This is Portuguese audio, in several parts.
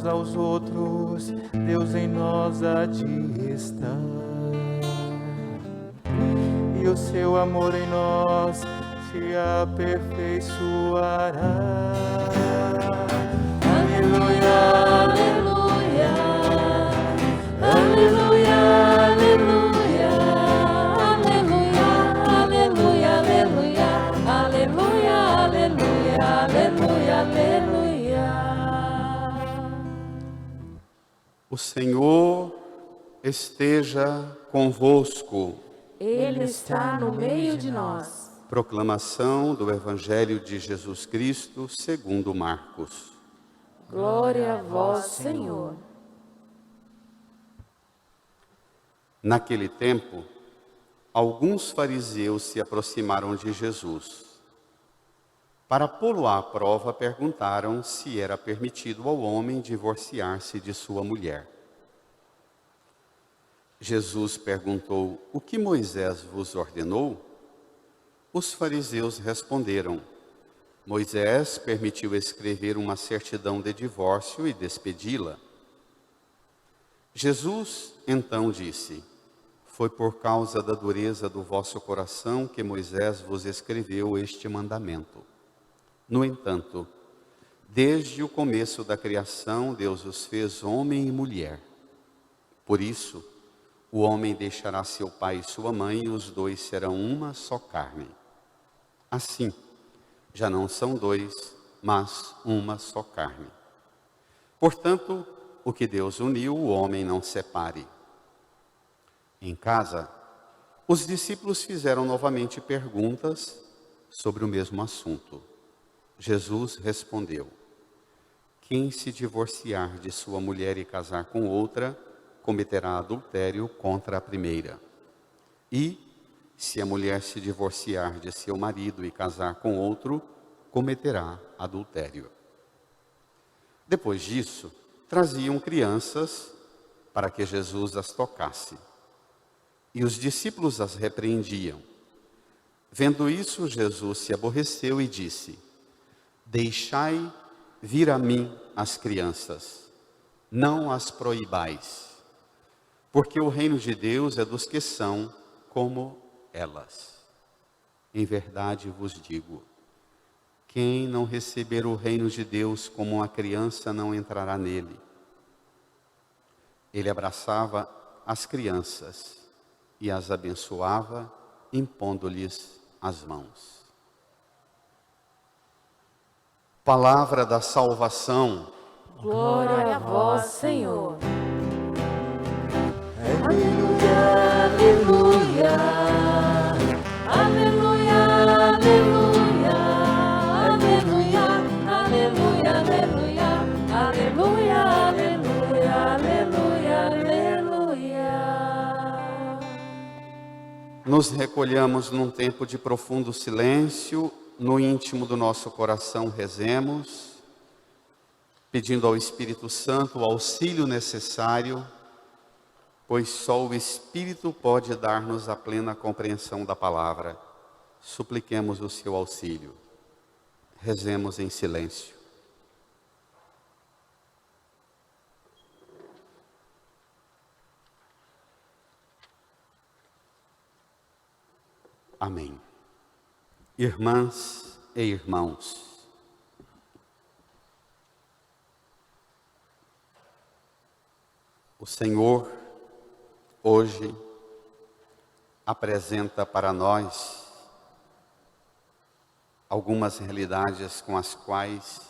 aos outros, Deus em nós há de estar. E o seu amor em nós se aperfeiçoará. Aleluia, aleluia, aleluia, aleluia, aleluia, aleluia, aleluia, aleluia, aleluia, aleluia. O Senhor esteja convosco. Ele está no meio de nós. Proclamação do Evangelho de Jesus Cristo segundo Marcos. Glória a vós, Senhor. Naquele tempo, alguns fariseus se aproximaram de Jesus. Para pô-lo à prova, perguntaram se era permitido ao homem divorciar-se de sua mulher. Jesus perguntou: o que Moisés vos ordenou? Os fariseus responderam: Moisés permitiu escrever uma certidão de divórcio e despedi-la. Jesus então disse: foi por causa da dureza do vosso coração que Moisés vos escreveu este mandamento. No entanto, desde o começo da criação, Deus os fez homem e mulher. Por isso, o homem deixará seu pai e sua mãe, e os dois serão uma só carne. Assim, já não são dois, mas uma só carne. Portanto, o que Deus uniu, o homem não separe. Em casa, os discípulos fizeram novamente perguntas sobre o mesmo assunto. Jesus respondeu: quem se divorciar de sua mulher e casar com outra, cometerá adultério contra a primeira. E, se a mulher se divorciar de seu marido e casar com outro, cometerá adultério. Depois disso, traziam crianças para que Jesus as tocasse. E os discípulos as repreendiam. Vendo isso, Jesus se aborreceu e disse: deixai vir a mim as crianças, não as proibais, porque o reino de Deus é dos que são como elas. Em verdade vos digo, quem não receber o reino de Deus como uma criança não entrará nele. Ele abraçava as crianças e as abençoava, impondo-lhes as mãos. Palavra da salvação. Glória a vós, Senhor. Aleluia, aleluia, aleluia, aleluia, aleluia, aleluia, aleluia, aleluia, aleluia, aleluia. Nos recolhamos num tempo de profundo silêncio, no íntimo do nosso coração rezemos, pedindo ao Espírito Santo o auxílio necessário, pois só o Espírito pode dar-nos a plena compreensão da palavra. Supliquemos o seu auxílio. Rezemos em silêncio. Amém. Irmãs e irmãos, o Senhor hoje apresenta para nós algumas realidades com as quais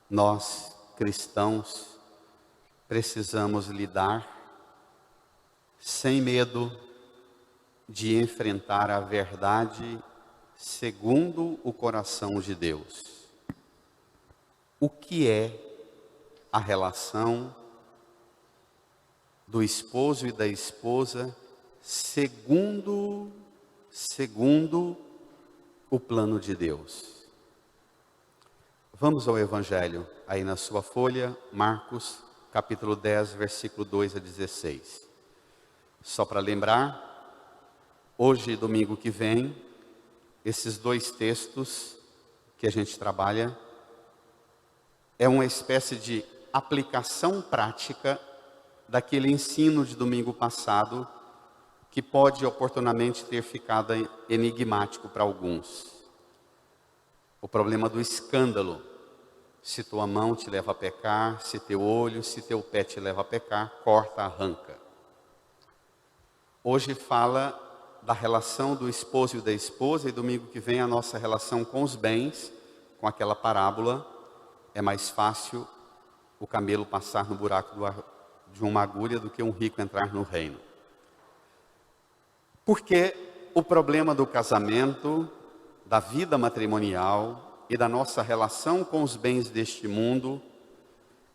nós, cristãos, precisamos lidar sem medo de enfrentar a verdade segundo o coração de Deus. O que é a relação do esposo e da esposa segundo o plano de Deus? Vamos ao Evangelho, aí na sua folha, Marcos, capítulo 10, versículo 2 a 16. Só para lembrar, hoje, domingo que vem, esses dois textos que a gente trabalha é uma espécie de aplicação prática daquele ensino de domingo passado, que pode oportunamente ter ficado enigmático para alguns. O problema do escândalo. Se tua mão te leva a pecar, se teu olho, se teu pé te leva a pecar, corta, arranca. Hoje fala da relação do esposo e da esposa, e domingo que vem a nossa relação com os bens, com aquela parábola. É mais fácil o camelo passar no buraco de uma agulha do que um rico entrar no reino. Porque o problema do casamento, da vida matrimonial e da nossa relação com os bens deste mundo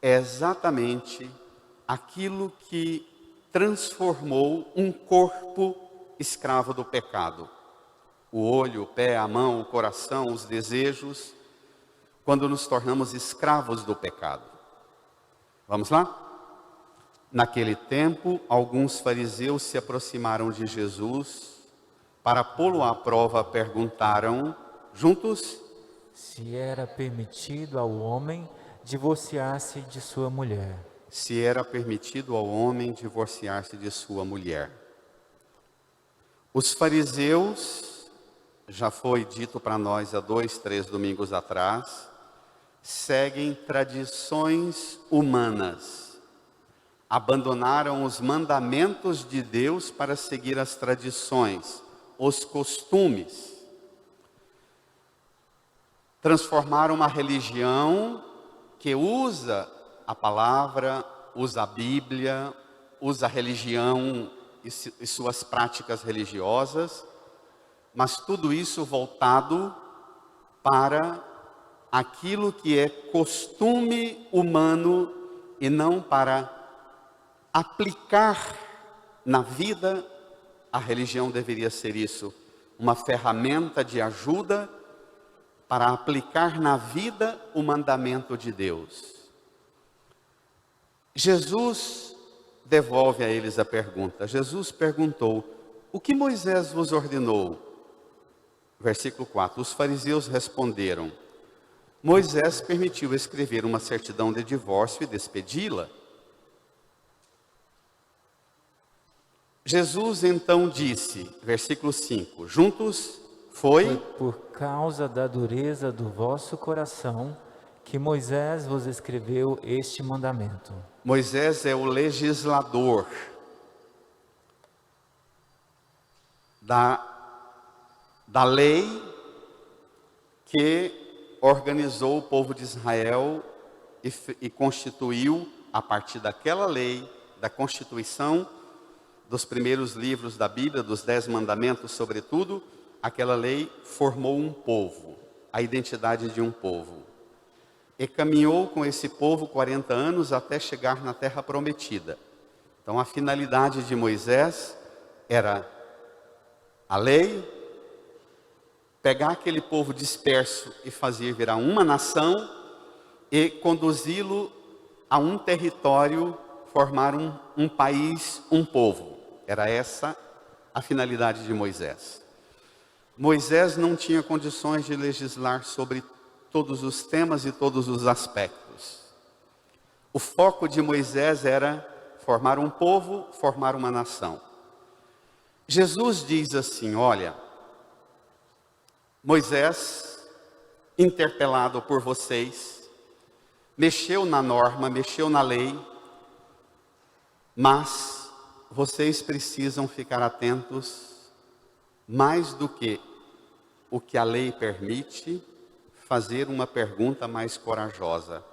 é exatamente aquilo que transformou um corpo escravo do pecado. O olho, o pé, a mão, o coração, os desejos, quando nos tornamos escravos do pecado. Vamos lá? Naquele tempo, alguns fariseus se aproximaram de Jesus. Para pô-lo à prova, perguntaram, juntos, se era permitido ao homem divorciar-se de sua mulher. Se era permitido ao homem divorciar-se de sua mulher. Os fariseus, já foi dito para nós há 2, 3 domingos atrás, seguem tradições humanas. Abandonaram os mandamentos de Deus para seguir as tradições, os costumes. Transformaram uma religião que usa a palavra, usa a Bíblia, usa a religião e suas práticas religiosas, mas tudo isso voltado para aquilo que é costume humano e não para aplicar na vida. A religião deveria ser isso, uma ferramenta de ajuda para aplicar na vida o mandamento de Deus. Jesus devolve a eles a pergunta. Jesus perguntou, o que Moisés vos ordenou? Versículo 4, os fariseus responderam, Moisés permitiu escrever uma certidão de divórcio e despedi-la. Jesus então disse, versículo 5, juntos foi por causa da dureza do vosso coração que Moisés vos escreveu este mandamento. Moisés é o legislador da lei que organizou o povo de Israel e constituiu, a partir daquela lei, da constituição dos primeiros livros da Bíblia, dos 10 mandamentos sobretudo, aquela lei formou um povo, a identidade de um povo. E caminhou com esse povo 40 anos até chegar na terra prometida. Então a finalidade de Moisés era a lei, pegar aquele povo disperso e fazer virar uma nação e conduzi-lo a um território, formar um país, um povo. Era essa a finalidade de Moisés. Moisés não tinha condições de legislar sobre todos os temas e todos os aspectos. O foco de Moisés era formar um povo, formar uma nação. Jesus diz assim, olha, Moisés, interpelado por vocês, mexeu na norma, mexeu na lei, mas vocês precisam ficar atentos mais do que o que a lei permite, fazer uma pergunta mais corajosa.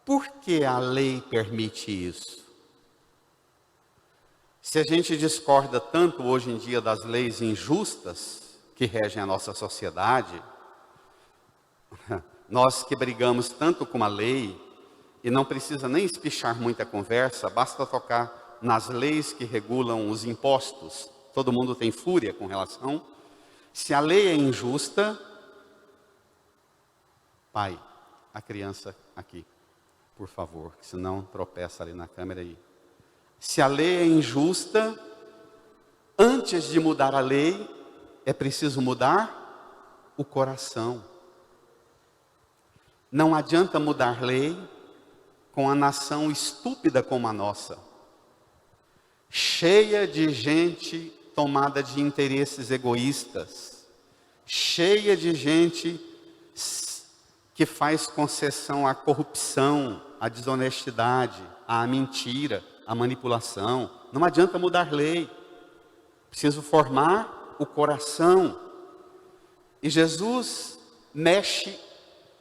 Por que a lei permite isso? Se a gente discorda tanto hoje em dia das leis injustas que regem a nossa sociedade, nós que brigamos tanto com a lei, e não precisa nem espichar muita conversa, basta tocar nas leis que regulam os impostos, todo mundo tem fúria com relação. Se a lei é injusta, pai, a criança aqui, por favor, senão tropeça ali na câmera aí. Se a lei é injusta, antes de mudar a lei, é preciso mudar o coração. Não adianta mudar lei, com a nação estúpida como a nossa, cheia de gente tomada de interesses egoístas, cheia de gente que faz concessão à corrupção, à desonestidade, à mentira, à manipulação. Não adianta mudar lei, preciso formar o coração. E Jesus mexe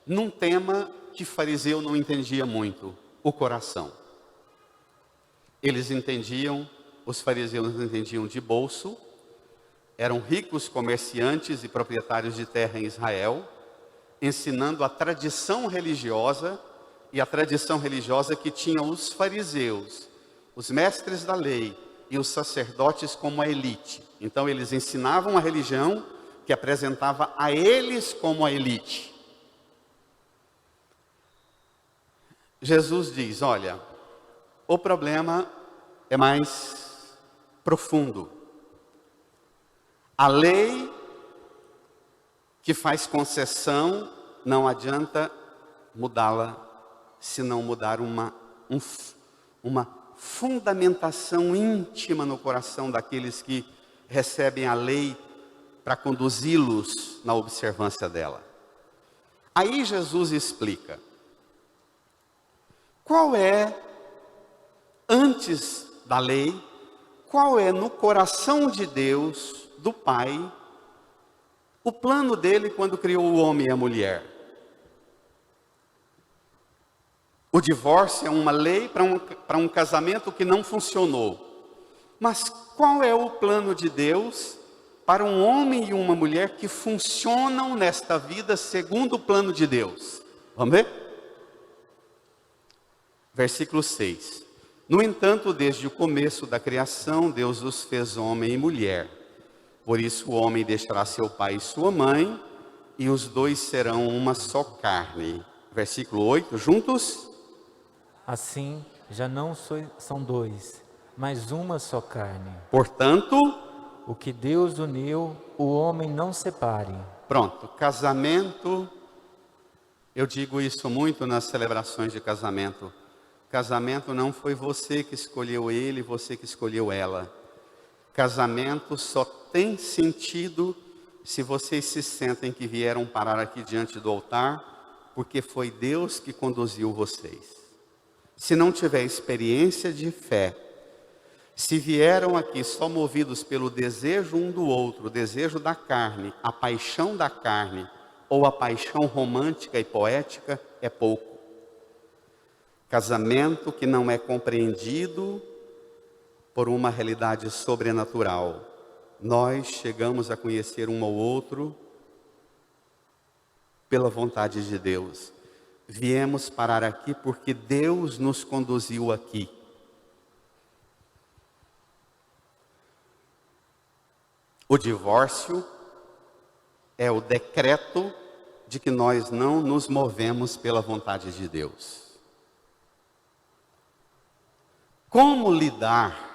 num tema que fariseu não entendia muito, o coração. Os fariseus entendiam de bolso, eram ricos comerciantes e proprietários de terra em Israel, ensinando a tradição religiosa, e a tradição religiosa que tinha os fariseus, os mestres da lei e os sacerdotes como a elite. Então eles ensinavam a religião que apresentava a eles como a elite. Jesus diz, olha, o problema é mais profundo. A lei que faz concessão, não adianta mudá-la, se não mudar uma fundamentação íntima no coração daqueles que recebem a lei para conduzi-los na observância dela. Aí Jesus explica, qual é, antes da lei, qual é no coração de Deus, do Pai, o plano dele quando criou o homem e a mulher. O divórcio é uma lei para um casamento que não funcionou. Mas qual é o plano de Deus para um homem e uma mulher que funcionam nesta vida segundo o plano de Deus? Vamos ver? Versículo 6. No entanto, desde o começo da criação, Deus os fez homem e mulher. Por isso o homem deixará seu pai e sua mãe, e os dois serão uma só carne. Versículo 8, juntos? Assim, já não são dois, mas uma só carne. Portanto, o que Deus uniu, o homem não separe. Pronto, casamento, eu digo isso muito nas celebrações de casamento. Casamento não foi você que escolheu ele, você que escolheu ela. Casamento só tem sentido se vocês se sentem que vieram parar aqui diante do altar, porque foi Deus que conduziu vocês. Se não tiver experiência de fé, se vieram aqui só movidos pelo desejo um do outro, o desejo da carne, a paixão da carne, ou a paixão romântica e poética, é pouco. Casamento que não é compreendido por uma realidade sobrenatural. Nós chegamos a conhecer um ao outro pela vontade de Deus. Viemos parar aqui porque Deus nos conduziu aqui. O divórcio é o decreto de que nós não nos movemos pela vontade de Deus. Como lidar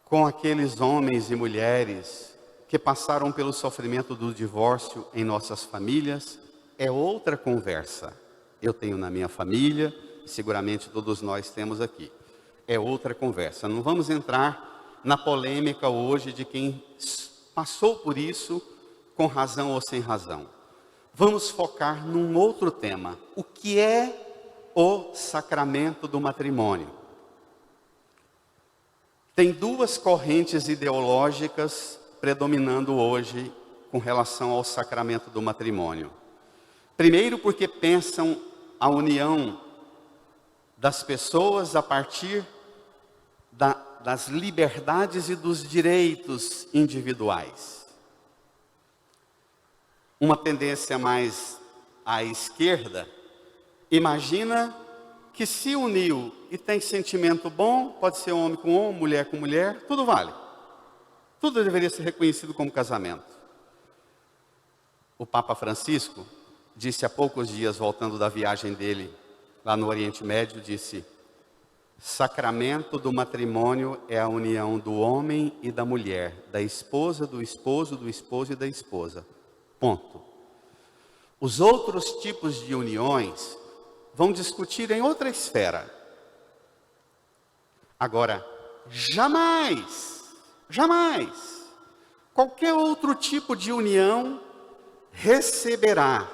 com aqueles homens e mulheres que passaram pelo sofrimento do divórcio em nossas famílias? É outra conversa. Eu tenho na minha família, seguramente todos nós temos aqui. É outra conversa. Não vamos entrar na polêmica hoje de quem passou por isso com razão ou sem razão. Vamos focar num outro tema. O que é o sacramento do matrimônio? Tem duas correntes ideológicas predominando hoje com relação ao sacramento do matrimônio. Primeiro, porque pensam a união das pessoas a partir das liberdades e dos direitos individuais. Uma tendência mais à esquerda imagina que se uniu e tem sentimento bom, pode ser homem com homem, mulher com mulher, tudo vale. Tudo deveria ser reconhecido como casamento. O Papa Francisco disse há poucos dias, voltando da viagem dele lá no Oriente Médio, disse: sacramento do matrimônio é a união do homem e da mulher, da esposa, do esposo e da esposa. Ponto. Os outros tipos de uniões vão discutir em outra esfera. Agora, jamais, qualquer outro tipo de união receberá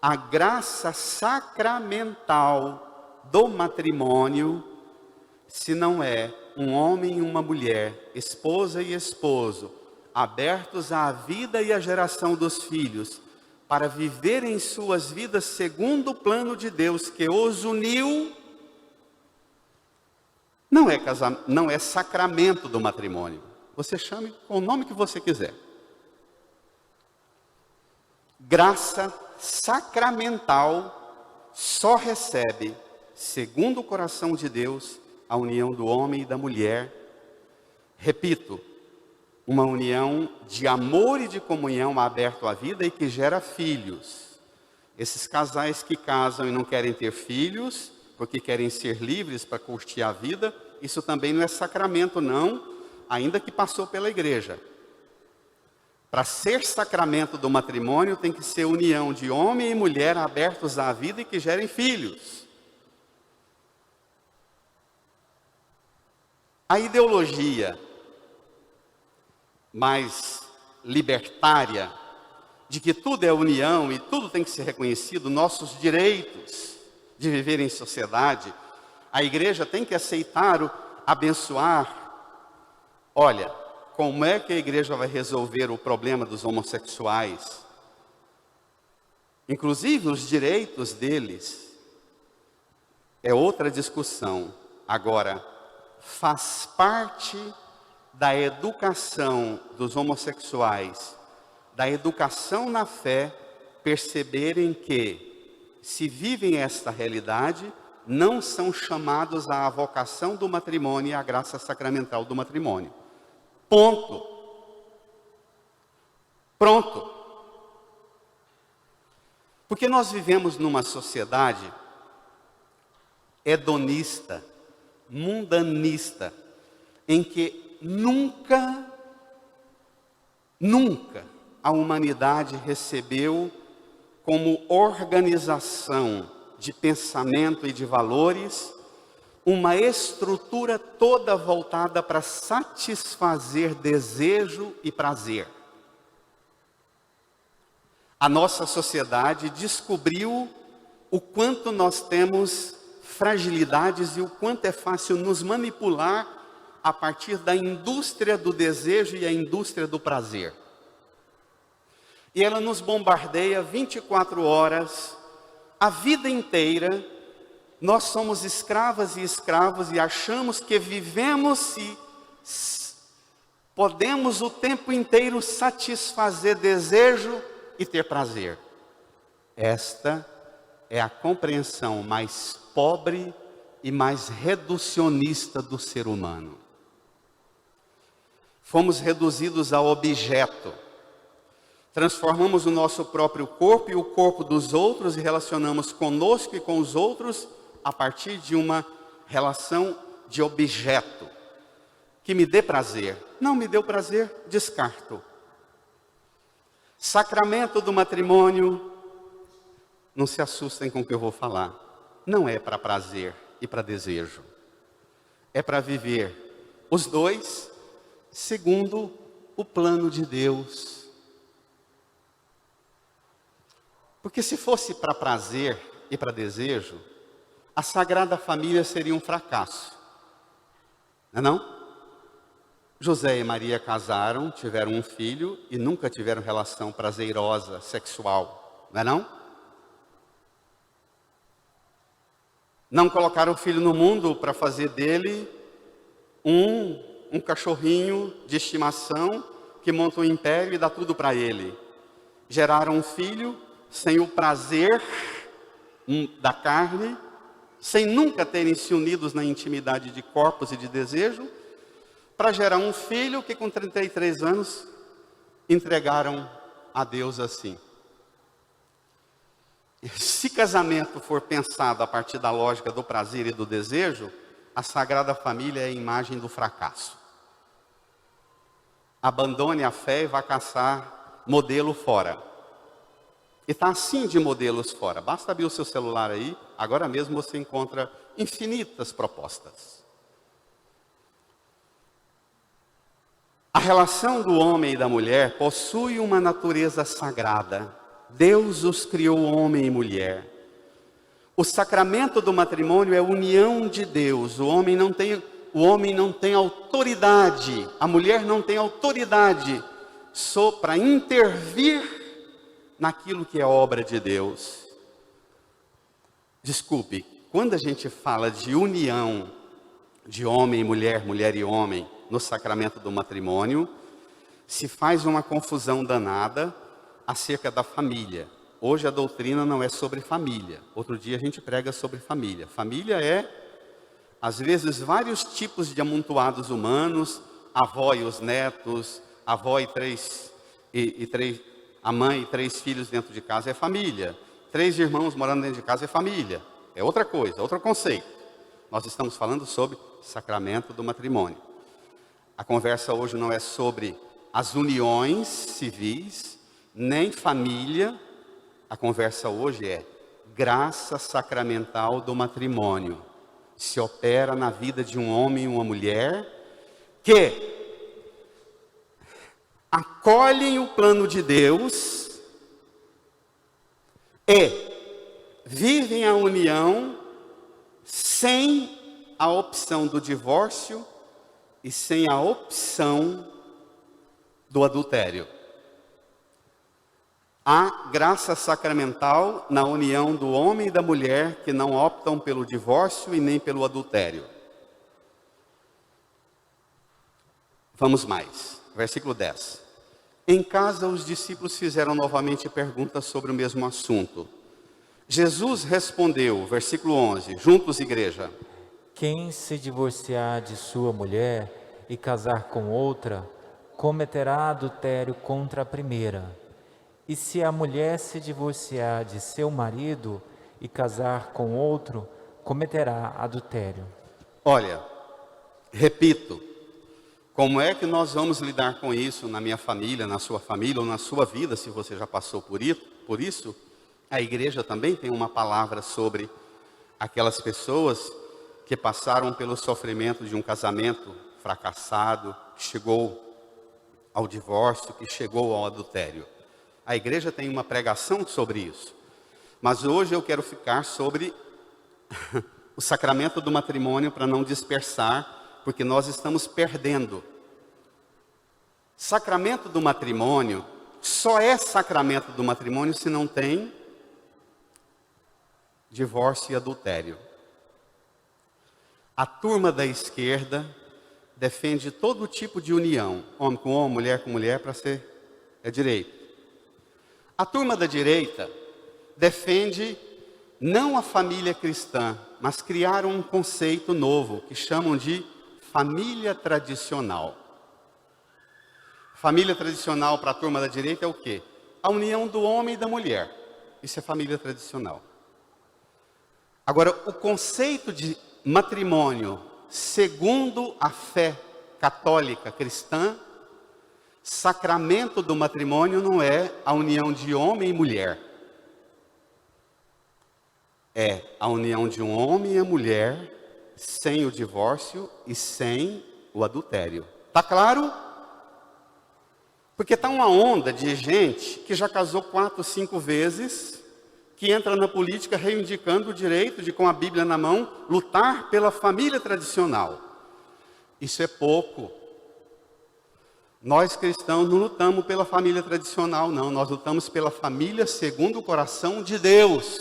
a graça sacramental do matrimônio, se não é um homem e uma mulher, esposa e esposo, abertos à vida e à geração dos filhos, para viverem suas vidas segundo o plano de Deus que os uniu. Não é sacramento do matrimônio. Você chame com o nome que você quiser. Graça sacramental só recebe, segundo o coração de Deus, a união do homem e da mulher. Repito, uma união de amor e de comunhão aberto à vida e que gera filhos. Esses casais que casam e não querem ter filhos, porque querem ser livres para curtir a vida, isso também não é sacramento não, ainda que passou pela igreja. Para ser sacramento do matrimônio, tem que ser união de homem e mulher abertos à vida e que gerem filhos. A ideologia mais libertária, de que tudo é união e tudo tem que ser reconhecido, nossos direitos de viver em sociedade, a igreja tem que aceitar, abençoar. Olha, como é que a igreja vai resolver o problema dos homossexuais? Inclusive os direitos deles, é outra discussão. Agora, faz parte da educação dos homossexuais, da educação na fé, perceberem que, se vivem esta realidade, não são chamados à vocação do matrimônio e à graça sacramental do matrimônio. Ponto. Pronto. Porque nós vivemos numa sociedade hedonista, mundanista, em que nunca a humanidade recebeu como organização de pensamento e de valores uma estrutura toda voltada para satisfazer desejo e prazer. A nossa sociedade descobriu o quanto nós temos fragilidades e o quanto é fácil nos manipular a partir da indústria do desejo e a indústria do prazer. E ela nos bombardeia 24 horas, a vida inteira. Nós somos escravas e escravos e achamos que vivemos e podemos o tempo inteiro satisfazer desejo e ter prazer. Esta é a compreensão mais pobre e mais reducionista do ser humano. Fomos reduzidos a objeto. Transformamos o nosso próprio corpo e o corpo dos outros e relacionamos conosco e com os outros a partir de uma relação de objeto. Que me dê prazer. Não me deu prazer, descarto. Sacramento do matrimônio, não se assustem com o que eu vou falar. Não é para prazer e para desejo. É para viver os dois segundo o plano de Deus. Porque se fosse para prazer e para desejo, a Sagrada Família seria um fracasso. Não é não? José e Maria casaram, tiveram um filho e nunca tiveram relação prazerosa, sexual. Não é não? Não colocaram o filho no mundo para fazer dele um cachorrinho de estimação que monta um império e dá tudo para ele. Geraram um filho sem o prazer da carne, sem nunca terem se unidos na intimidade de corpos e de desejo, para gerar um filho que com 33 anos entregaram a Deus assim. Se casamento for pensado a partir da lógica do prazer e do desejo, a Sagrada Família é a imagem do fracasso. Abandone a fé e vá caçar modelo fora. E está assim de modelos fora. Basta abrir o seu celular aí, agora mesmo você encontra infinitas propostas. A relação do homem e da mulher possui uma natureza sagrada. Deus os criou homem e mulher. O sacramento do matrimônio é a união de Deus. O homem não tem autoridade, a mulher não tem autoridade para intervir naquilo que é obra de Deus. Desculpe, quando a gente fala de união de homem e mulher, mulher e homem, no sacramento do matrimônio, se faz uma confusão danada acerca da família. Hoje a doutrina não é sobre família. Outro dia a gente prega sobre família. Família é, às vezes, vários tipos de amontoados humanos, a avó e os netos, a avó a mãe e 3 filhos dentro de casa é família. 3 irmãos morando dentro de casa é família. É outra coisa, outro conceito. Nós estamos falando sobre sacramento do matrimônio. A conversa hoje não é sobre as uniões civis, nem família. A conversa hoje é graça sacramental do matrimônio. Se opera na vida de um homem e uma mulher que acolhem o plano de Deus e vivem a união sem a opção do divórcio e sem a opção do adultério. Há graça sacramental na união do homem e da mulher que não optam pelo divórcio e nem pelo adultério. Vamos mais. Versículo 10. Em casa, os discípulos fizeram novamente perguntas sobre o mesmo assunto. Jesus respondeu, versículo 11, juntos, igreja. Quem se divorciar de sua mulher e casar com outra, cometerá adultério contra a primeira. E se a mulher se divorciar de seu marido e casar com outro, cometerá adultério. Olha, repito, como é que nós vamos lidar com isso na minha família, na sua família ou na sua vida, se você já passou por isso? A igreja também tem uma palavra sobre aquelas pessoas que passaram pelo sofrimento de um casamento fracassado, que chegou ao divórcio, que chegou ao adultério. A igreja tem uma pregação sobre isso. Mas hoje eu quero ficar sobre o sacramento do matrimônio para não dispersar, porque nós estamos perdendo. Sacramento do matrimônio só é sacramento do matrimônio se não tem divórcio e adultério. A turma da esquerda defende todo tipo de união, homem com homem, mulher com mulher, para ser direito. A turma da direita defende não a família cristã, mas criaram um conceito novo que chamam de família tradicional. Família tradicional para a turma da direita é o quê? A união do homem e da mulher. Isso é família tradicional. Agora, o conceito de matrimônio, segundo a fé católica cristã, sacramento do matrimônio não é a união de homem e mulher. É a união de um homem e a mulher sem o divórcio e sem o adultério. Tá claro? Porque tá uma onda de gente que já casou 4, 5 vezes, que entra na política reivindicando o direito de, com a Bíblia na mão, lutar pela família tradicional. Isso é pouco. Nós cristãos não lutamos pela família tradicional, não. Nós lutamos pela família segundo o coração de Deus.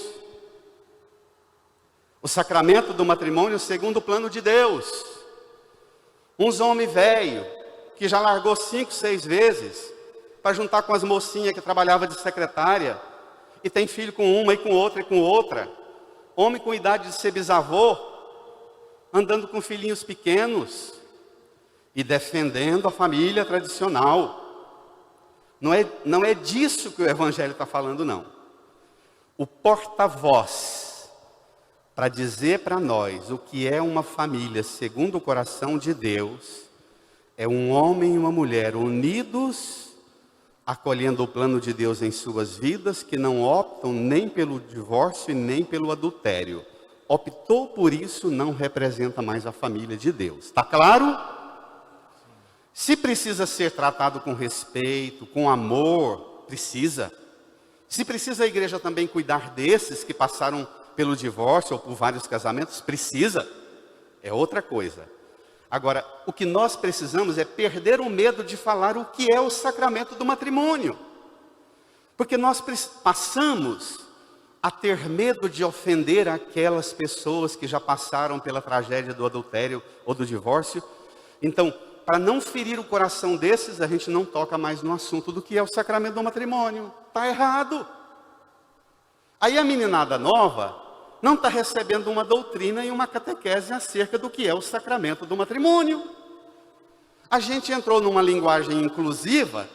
O sacramento do matrimônio segundo o plano de Deus. Uns homens velhos, que já largou 5, 6 vezes, para juntar com as mocinhas que trabalhavam de secretária, e tem filho com uma e com outra e com outra. Homem com idade de ser bisavô, andando com filhinhos pequenos, e defendendo a família tradicional. Não é disso que o Evangelho está falando, não. O porta-voz para dizer para nós o que é uma família segundo o coração de Deus é um homem e uma mulher unidos acolhendo o plano de Deus em suas vidas, que não optam nem pelo divórcio e nem pelo adultério. Optou por isso, não representa mais a família de Deus. Está claro? Se precisa ser tratado com respeito, com amor, precisa. Se precisa a igreja também cuidar desses que passaram pelo divórcio ou por vários casamentos, precisa. É outra coisa. Agora, o que nós precisamos é perder o medo de falar o que é o sacramento do matrimônio. Porque nós passamos a ter medo de ofender aquelas pessoas que já passaram pela tragédia do adultério ou do divórcio. Então, para não ferir o coração desses, a gente não toca mais no assunto do que é o sacramento do matrimônio. Está errado. Aí a meninada nova não está recebendo uma doutrina e uma catequese acerca do que é o sacramento do matrimônio. A gente entrou numa linguagem inclusiva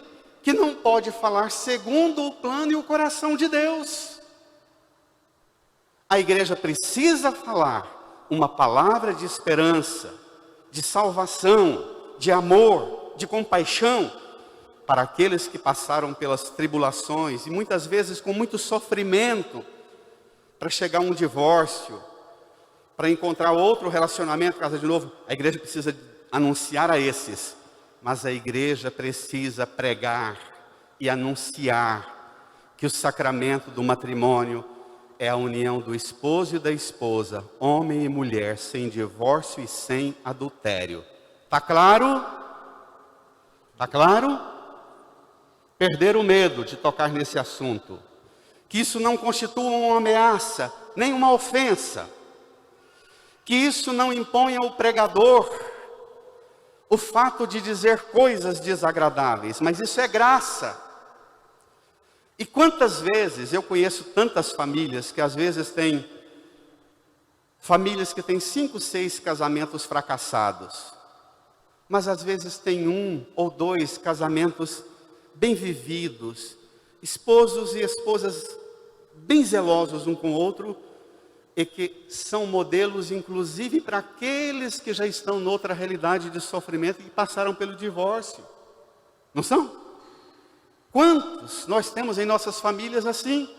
que não pode falar segundo o plano e o coração de Deus. A igreja precisa falar uma palavra de esperança, de salvação, de amor, de compaixão para aqueles que passaram pelas tribulações e muitas vezes com muito sofrimento para chegar a um divórcio, para encontrar outro relacionamento, casa de novo. A igreja precisa anunciar a esses, mas a igreja precisa pregar e anunciar que o sacramento do matrimônio é a união do esposo e da esposa, homem e mulher, sem divórcio e sem adultério. Está claro? Está claro? Perder o medo de tocar nesse assunto. Que isso não constitua uma ameaça, nem uma ofensa. Que isso não imponha ao pregador o fato de dizer coisas desagradáveis, mas isso é graça. E quantas vezes eu conheço tantas famílias que às vezes têm famílias que têm 5, 6 casamentos fracassados, mas às vezes tem 1 ou 2 casamentos bem vividos, esposos e esposas bem zelosos um com o outro, e que são modelos inclusive para aqueles que já estão noutra realidade de sofrimento e que passaram pelo divórcio. Não são? Quantos nós temos em nossas famílias assim?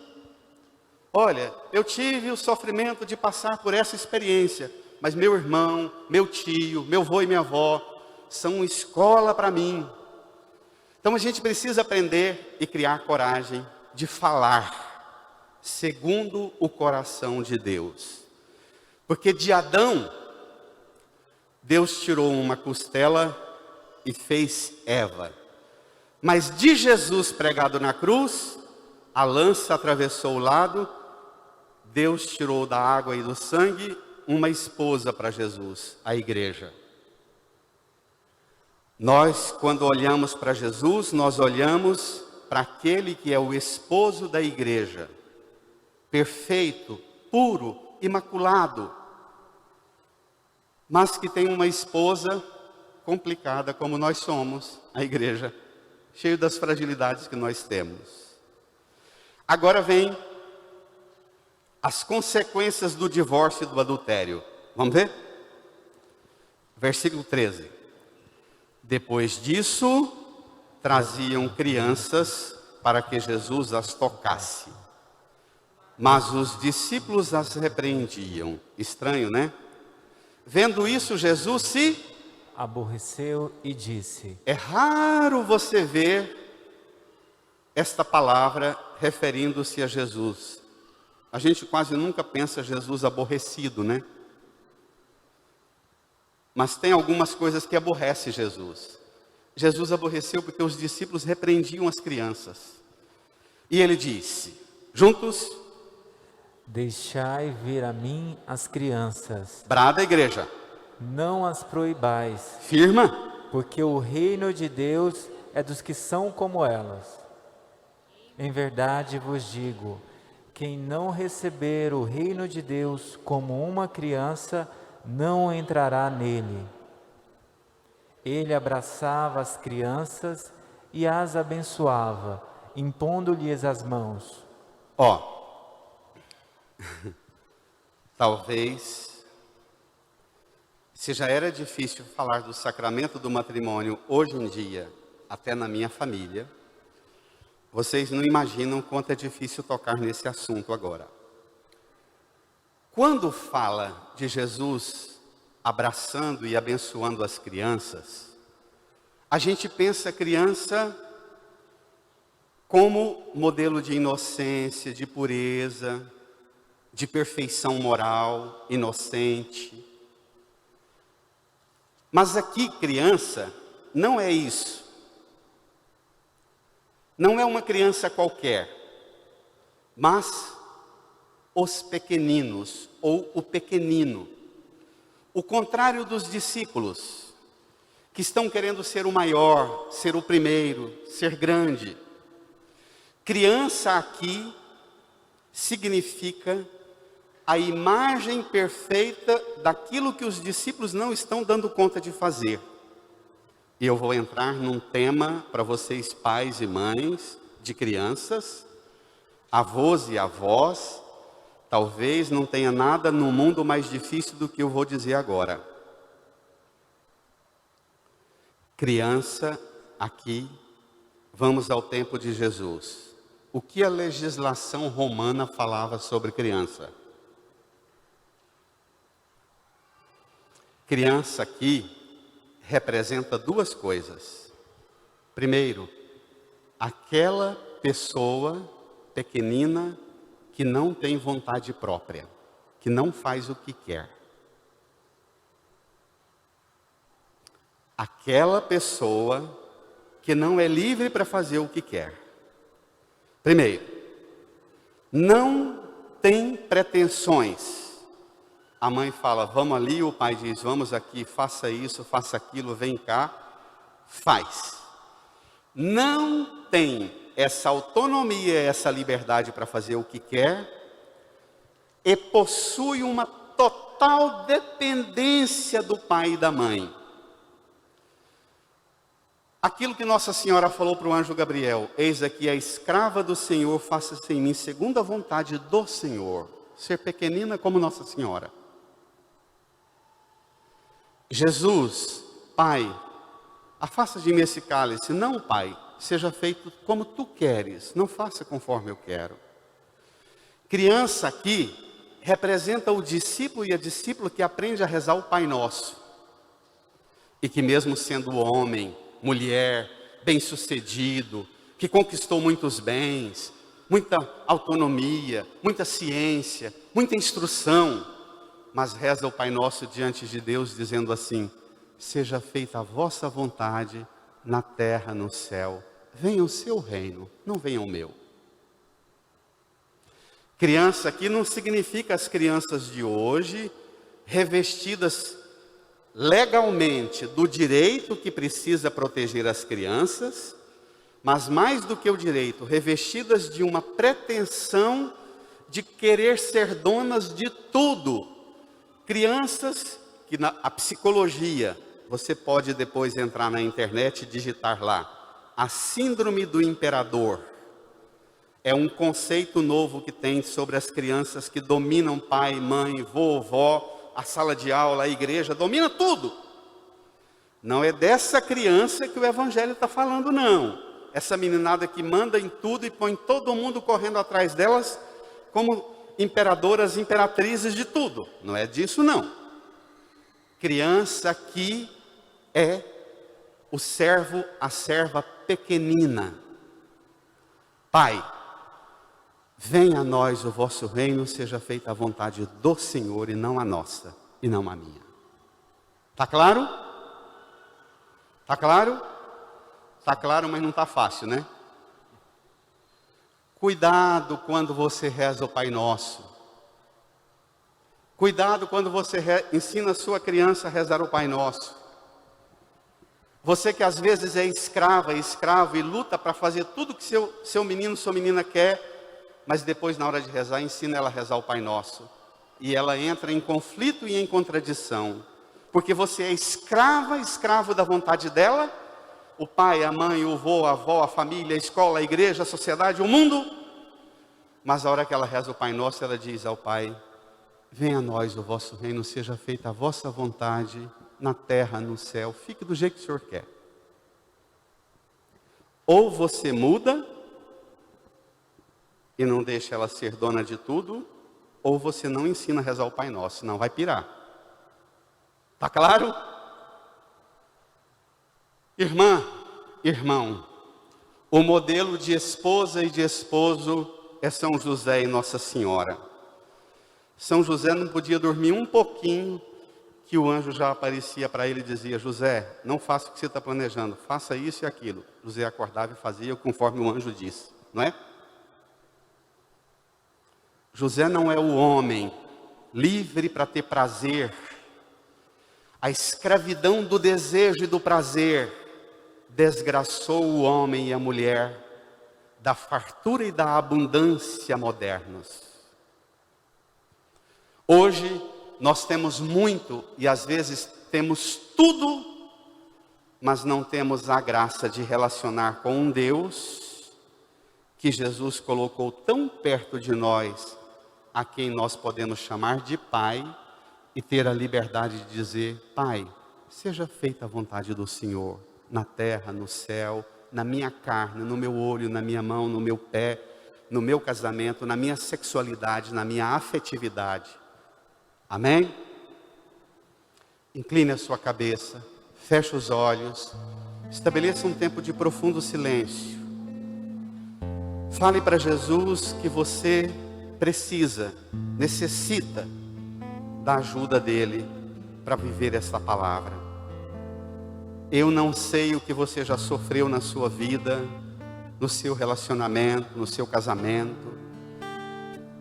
Olha, eu tive o sofrimento de passar por essa experiência, mas meu irmão, meu tio, meu avô e minha avó são uma escola para mim. Então a gente precisa aprender e criar coragem de falar segundo o coração de Deus. Porque de Adão, Deus tirou uma costela e fez Eva. Mas de Jesus pregado na cruz, a lança atravessou o lado, Deus tirou da água e do sangue uma esposa para Jesus, a igreja. Nós, quando olhamos para Jesus, nós olhamos para aquele que é o esposo da igreja, perfeito, puro, imaculado, mas que tem uma esposa complicada como nós somos, a igreja, cheio das fragilidades que nós temos. Agora vem as consequências do divórcio e do adultério. Vamos ver? Versículo 13. Depois disso, traziam crianças para que Jesus as tocasse. Mas os discípulos as repreendiam. Estranho, né? Vendo isso, Jesus se aborreceu e disse: É raro você ver esta palavra referindo-se a Jesus. A gente quase nunca pensa Jesus aborrecido, né? Mas tem algumas coisas que aborrecem Jesus. Jesus aborreceu porque os discípulos repreendiam as crianças. E ele disse, juntos: Deixai vir a mim as crianças. Brada a igreja. Não as proibais. Firma. Porque o reino de Deus é dos que são como elas. Em verdade vos digo, quem não receber o reino de Deus como uma criança, não entrará nele. Ele abraçava as crianças e as abençoava, impondo-lhes as mãos. Talvez, se já era difícil falar do sacramento do matrimônio hoje em dia, até na minha família, Vocês não imaginam quanto é difícil tocar nesse assunto agora. Quando fala de Jesus abraçando e abençoando as crianças, a gente pensa criança como modelo de inocência, de pureza, de perfeição moral, inocente. Mas aqui, criança, não é isso. Não é uma criança qualquer, mas os pequeninos, ou o pequenino. O contrário dos discípulos, que estão querendo ser o maior, ser o primeiro, ser grande. Criança aqui significa a imagem perfeita daquilo que os discípulos não estão dando conta de fazer. E eu vou entrar num tema para vocês, pais e mães de crianças, avós e avós. Talvez não tenha nada no mundo mais difícil do que eu vou dizer agora. Criança, aqui, vamos ao tempo de Jesus. O que a legislação romana falava sobre criança? Criança aqui representa duas coisas. Primeiro, aquela pessoa pequenina que não tem vontade própria, que não faz o que quer. Aquela pessoa que não é livre para fazer o que quer. Primeiro, não tem pretensões. A mãe fala, vamos ali, o pai diz, vamos aqui, faça isso, faça aquilo, vem cá, faz. Não tem essa autonomia, essa liberdade para fazer o que quer, e possui uma total dependência do pai e da mãe. Aquilo que Nossa Senhora falou para o anjo Gabriel, eis aqui a escrava do Senhor, faça-se em mim segundo a vontade do Senhor. Ser pequenina como Nossa Senhora. Jesus, Pai, afasta de mim esse cálice. Não, Pai, seja feito como tu queres, não faça conforme eu quero. Criança aqui representa o discípulo e a discípula que aprende a rezar o Pai Nosso. E que mesmo sendo homem, mulher, bem-sucedido, que conquistou muitos bens, muita autonomia, muita ciência, muita instrução, mas reza o Pai Nosso diante de Deus, dizendo assim, seja feita a vossa vontade, na terra, no céu. Venha o seu reino, não venha o meu. Criança aqui não significa as crianças de hoje, revestidas legalmente do direito que precisa proteger as crianças, mas mais do que o direito, revestidas de uma pretensão de querer ser donas de tudo. Crianças que a psicologia, você pode depois entrar na internet e digitar lá, a síndrome do imperador. É um conceito novo que tem sobre as crianças que dominam pai, mãe, vovó, a sala de aula, a igreja, domina tudo. Não é dessa criança que o Evangelho está falando, não. Essa meninada que manda em tudo e põe todo mundo correndo atrás delas como imperadoras, imperatrizes de tudo. Não é disso, não. Criança aqui é o servo, a serva pequenina. Pai, venha a nós o vosso reino, seja feita a vontade do Senhor e não a nossa, e não a minha. Está claro? Está claro? Está claro, mas não está fácil, né? Cuidado quando você reza o Pai Nosso. Cuidado quando você ensina a sua criança a rezar o Pai Nosso. Você que às vezes é escrava, escravo e luta para fazer tudo que seu menino, sua menina quer, mas depois na hora de rezar, ensina ela a rezar o Pai Nosso. E ela entra em conflito e em contradição. Porque você é escrava, escravo da vontade dela, o pai, a mãe, o avô, a avó, a família, a escola, a igreja, a sociedade, o mundo. Mas a hora que ela reza o Pai Nosso, ela diz ao Pai, venha a nós o vosso reino, seja feita a vossa vontade, na terra, no céu, fique do jeito que o Senhor quer. Ou você muda, e não deixa ela ser dona de tudo, ou você não ensina a rezar o Pai Nosso, senão vai pirar. Tá claro? Irmã, irmão, o modelo de esposa e de esposo é São José e Nossa Senhora. São José não podia dormir um pouquinho, que o anjo já aparecia para ele e dizia: José, não faça o que você está planejando, faça isso e aquilo. José acordava e fazia conforme o anjo disse, não é? José não é o homem livre para ter prazer. A escravidão do desejo e do prazer desgraçou o homem e a mulher da fartura e da abundância modernos. Hoje nós temos muito e às vezes temos tudo, mas não temos a graça de relacionar com um Deus que Jesus colocou tão perto de nós, a quem nós podemos chamar de Pai e ter a liberdade de dizer: Pai, seja feita a vontade do Senhor, na terra, no céu, na minha carne, no meu olho, na minha mão, no meu pé, no meu casamento, na minha sexualidade, na minha afetividade. Amém? Incline a sua cabeça, feche os olhos, estabeleça um tempo de profundo silêncio. Fale para Jesus que você precisa, necessita da ajuda dele para viver essa palavra. Eu não sei o que você já sofreu na sua vida, no seu relacionamento, no seu casamento,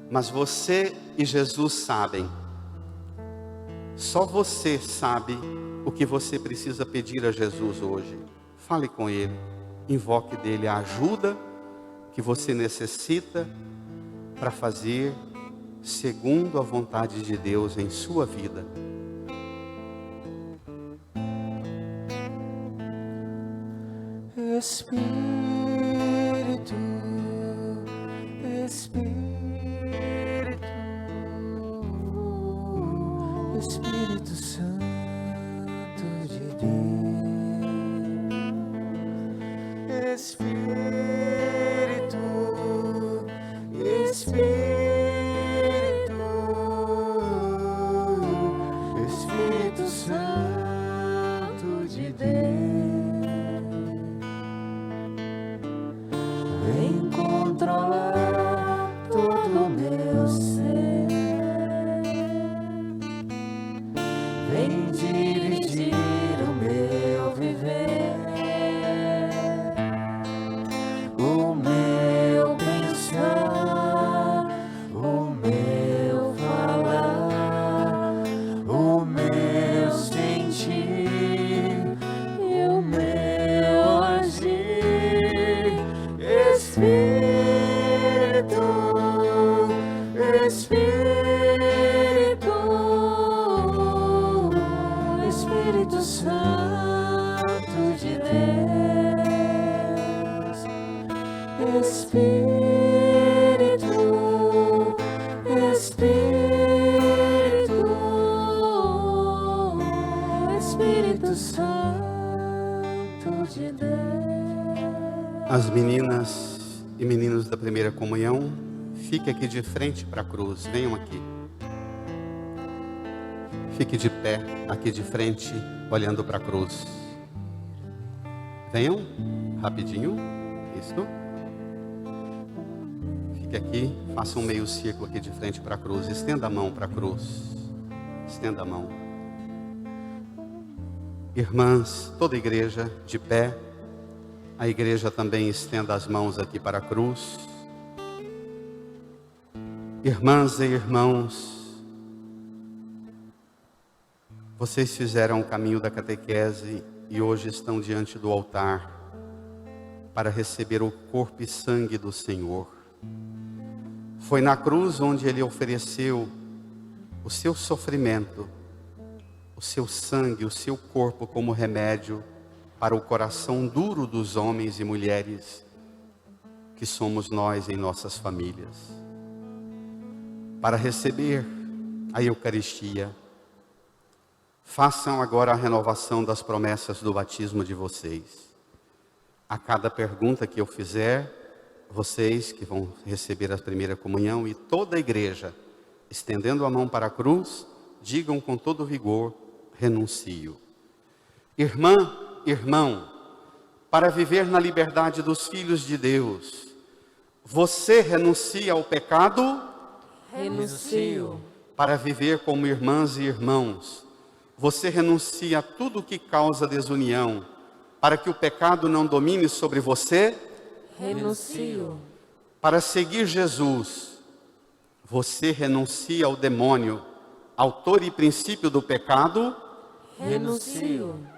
mas você e Jesus sabem. Só você sabe o que você precisa pedir a Jesus hoje. Fale com Ele, invoque dele a ajuda que você necessita para fazer segundo a vontade de Deus em sua vida. Espírito, Espírito, Espírito Santo de Deus, Espírito, Espírito, Espírito Santo de Deus, vem controlar todo o meu ser, vem dirigir o meu viver, o meu pensar, o meu falar, o meu sentir e o meu agir. Espírito, Espírito, Espírito Santo de Deus, Espírito, Espírito, Espírito Santo de Deus. As meninas e meninos da primeira comunhão, fique aqui de frente para a cruz, venham aqui. Fique de pé aqui de frente, olhando para a cruz. Venham, rapidinho, isso. Fique aqui, faça um meio círculo aqui de frente para a cruz, estenda a mão para a cruz, estenda a mão. Irmãs, toda a igreja de pé, a igreja também estenda as mãos aqui para a cruz. Irmãs e irmãos, vocês fizeram o caminho da catequese e hoje estão diante do altar para receber o corpo e sangue do Senhor. Foi na cruz onde Ele ofereceu o seu sofrimento, o seu sangue, o seu corpo como remédio para o coração duro dos homens e mulheres que somos nós em nossas famílias. Para receber a Eucaristia, façam agora a renovação das promessas do batismo de vocês. A cada pergunta que eu fizer, vocês que vão receber a primeira comunhão e toda a igreja, estendendo a mão para a cruz, digam com todo vigor: renuncio. Irmã, irmão, para viver na liberdade dos filhos de Deus, você renuncia ao pecado? Renuncio. Para viver como irmãs e irmãos, você renuncia a tudo que causa desunião, para que o pecado não domine sobre você? Renuncio. Para seguir Jesus, você renuncia ao demônio, autor e princípio do pecado? Renuncio.